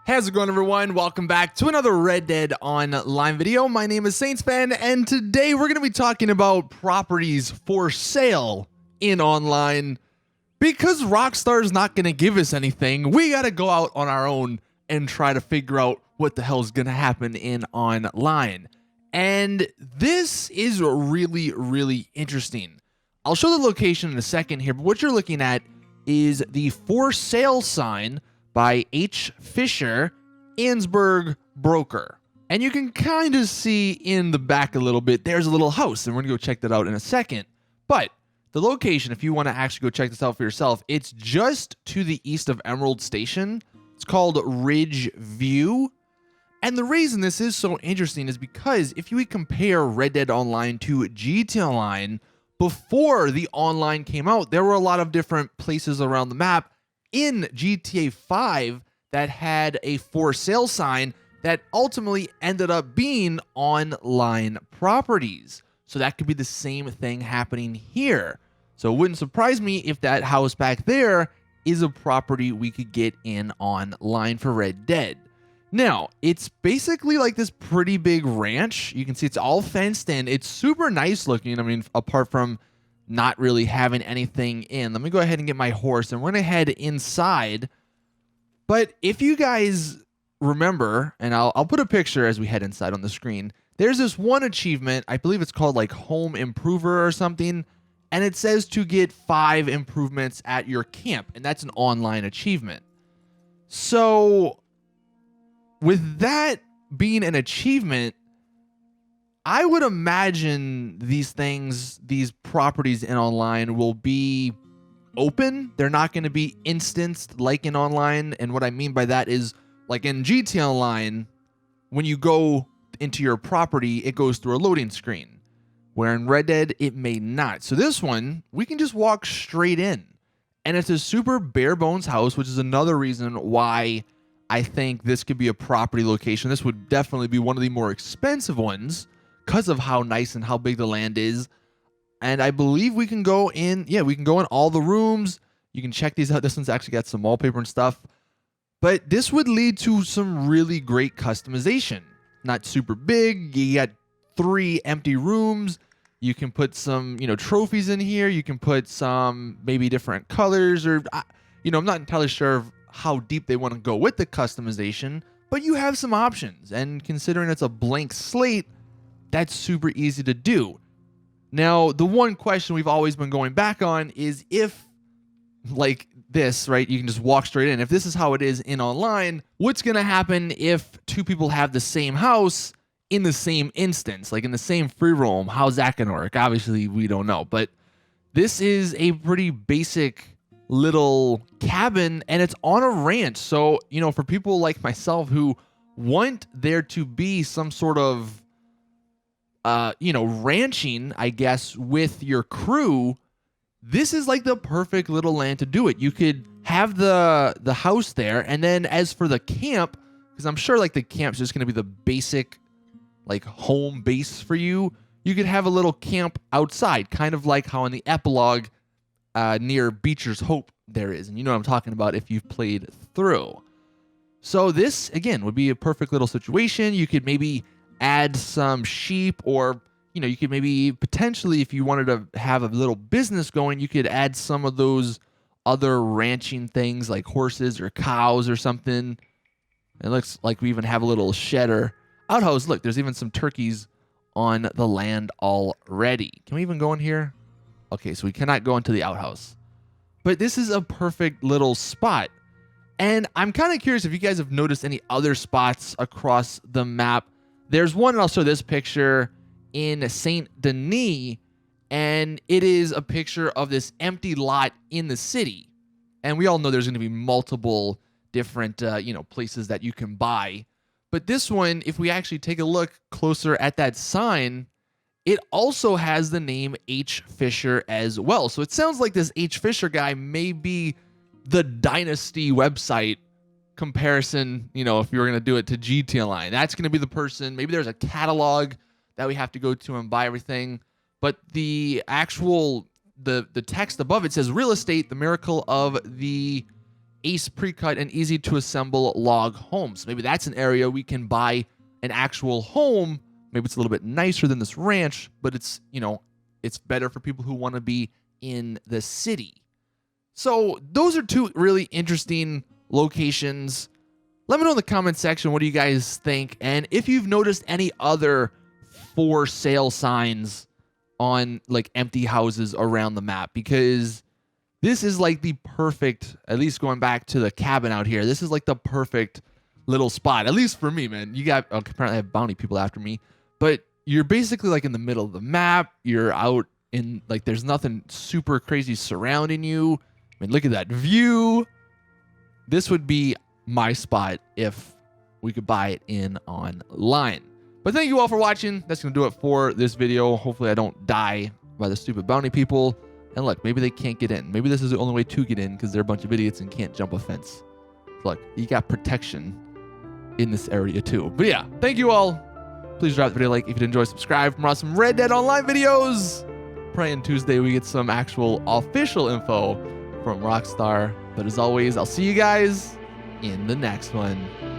How's it going, everyone? Welcome back to another Red Dead Online video. My name is Saintsfan, and today we're going to be talking about properties for sale in online. Because Rockstar's not going to give us anything, we got to go out on our own and try to figure out what the hell's going to happen in online. And this is really, really interesting. I'll show the location in a second here, but what you're looking at is the for sale sign by H. Fisher, Ansburg Broker. And you can kind of see in the back a little bit, there's a little house, and we're gonna go check that out in a second. But the location, if you wanna actually go check this out for yourself, it's just to the east of Emerald Station. It's called Ridge View. And the reason this is so interesting is because if you compare Red Dead Online to GTA Online, before the online came out, there were a lot of different places around the map in GTA 5 that had a for sale sign that ultimately ended up being online properties. So that could be the same thing happening here. So it wouldn't surprise me if that house back there is a property we could get in online for Red Dead. Now, it's basically like this pretty big ranch. You can see it's all fenced in. It's super nice looking. I mean, apart from not really having anything in. Let me go ahead and get my horse, and we're going to head inside. But if you guys remember, and I'll put a picture as we head inside on the screen, there's this one achievement. I believe it's called like Home Improver or something. And it says to get 5 improvements at your camp. And that's an online achievement. So with that being an achievement, I would imagine these things, these properties in online will be open. They're not going to be instanced like in online. And what I mean by that is, like in GTA Online, when you go into your property, it goes through a loading screen. Where in Red Dead, it may not. So this one, we can just walk straight in. And it's a super bare bones house, which is another reason why I think this could be a property location. This would definitely be one of the more expensive ones because of how nice and how big the land is. And I believe we can go in, we can go in all the rooms. You can check these out. This one's actually got some wallpaper and stuff. But this would lead to some really great customization. Not super big. You got 3 empty rooms. You can put some, trophies in here. You can put some maybe different colors or, I'm not entirely sure of how deep they want to go with the customization, but you have some options. And considering it's a blank slate, that's super easy to do. Now, the one question we've always been going back on is if, like this, right, you can just walk straight in. If this is how it is in online, what's going to happen if 2 people have the same house in the same instance, like in the same free roam? How's that going to work? Obviously, we don't know. But this is a pretty basic little cabin, and it's on a ranch. So, for people like myself who want there to be some sort of ranching, I guess, with your crew, this is like the perfect little land to do it. You could have the house there, and then as for the camp, because I'm sure like the camp's just going to be the basic like home base for you, you could have a little camp outside, kind of like how in the epilogue near Beecher's Hope there is. And you know what I'm talking about if you've played through. So this, again, would be a perfect little situation. You could maybe add some sheep, or you could maybe potentially, if you wanted to have a little business going, you could add some of those other ranching things like horses or cows or something. It looks like we even have a little shed or outhouse. Look, there's even some turkeys on the land already. Can we even go in here? Okay, so we cannot go into the outhouse. But this is a perfect little spot. And I'm kind of curious if you guys have noticed any other spots across the map. There's one, and I'll show this picture in Saint Denis, and it is a picture of this empty lot in the city. And we all know there's going to be multiple different, places that you can buy. But this one, if we actually take a look closer at that sign, it also has the name H. Fisher as well. So it sounds like this H. Fisher guy may be the Dynasty website comparison, if you were going to do it to GTA Online. That's going to be the person. Maybe there's a catalog that we have to go to and buy everything. But the actual, the text above it says, real estate, the miracle of the ace pre-cut and easy to assemble log homes. Maybe that's an area we can buy an actual home. Maybe it's a little bit nicer than this ranch, but it's, you know, it's better for people who want to be in the city. So those are two really interesting locations. Let me know in the comment section, what do you guys think? And if you've noticed any other for sale signs on like empty houses around the map, because this is like the perfect, at least going back to the cabin out here, this is like the perfect little spot, at least for me, man. You got, apparently I have bounty people after me, but you're basically like in the middle of the map. You're out in, like, there's nothing super crazy surrounding you. I mean, look at that view. This would be my spot if we could buy it in online. But thank you all for watching. That's going to do it for this video. Hopefully I don't die by the stupid bounty people. And look, maybe they can't get in. Maybe this is the only way to get in because they're a bunch of idiots and can't jump a fence. Look, you got protection in this area too. But yeah, thank you all. Please drop the video a like if you did enjoy. Subscribe for more awesome Red Dead Online videos. Praying Tuesday we get some actual official info from Rockstar. But as always, I'll see you guys in the next one.